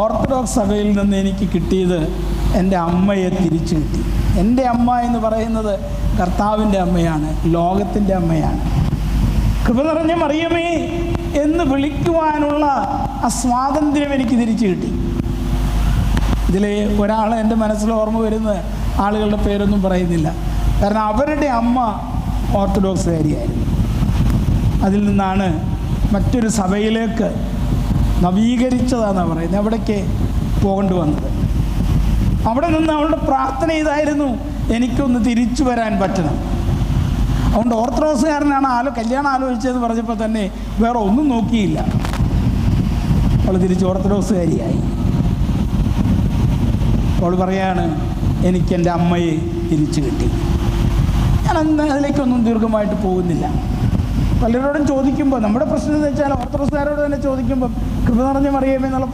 Orthodox സഭയിൽ നിന്ന് എനിക്ക് കിട്ടിയത് എൻ്റെ അമ്മയെ തിരിച്ചു കിട്ടി. എൻ്റെ അമ്മ എന്ന് പറയുന്നത് കർത്താവിൻ്റെ അമ്മയാണ്, ലോകത്തിൻ്റെ അമ്മയാണ്. കൃപ നിറഞ്ഞ മറിയമേ എന്ന് വിളിക്കുവാനുള്ള ആ സ്വാതന്ത്ര്യം എനിക്ക് തിരിച്ചു കിട്ടി. ഇതിൽ ഒരാൾ എൻ്റെ മനസ്സിൽ ഓർമ്മ വരുന്ന ആളുകളുടെ പേരൊന്നും പറയുന്നില്ല, കാരണം അവരുടെ അമ്മ ഓർത്തഡോക്സുകാരിയായിരുന്നു. അതിൽ നിന്നാണ് മറ്റൊരു സഭയിലേക്ക് നവീകരിച്ചതാണെന്നാണ് പറയുന്നത്, അവിടേക്ക് പോകേണ്ടി വന്നത്. അവിടെ നിന്ന് അവളുടെ പ്രാർത്ഥന ഇതായിരുന്നു, എനിക്കൊന്ന് തിരിച്ചു വരാൻ പറ്റണം. അതുകൊണ്ട് ഓർത്തഡോക്സുകാരനാണ് കല്യാണം ആലോചിച്ചതെന്ന് പറഞ്ഞപ്പോൾ തന്നെ വേറെ ഒന്നും നോക്കിയില്ല, അവൾ തിരിച്ച് ഓർത്തഡോക്സുകാരിയായി. അവൾ പറയാണ്, എനിക്കെൻ്റെ അമ്മയെ തിരിച്ചു കിട്ടി. ഞാൻ അതിലേക്കൊന്നും ദീർഘമായിട്ട് പോകുന്നില്ല. പലരോടും ചോദിക്കുമ്പോൾ നമ്മുടെ പ്രശ്നം എന്ന് വെച്ചാൽ ഓർത്തഡോക്സുകാരോട് തന്നെ ചോദിക്കുമ്പോൾ കൃപ നിറഞ്ഞ മറിയമേ എന്നുള്ള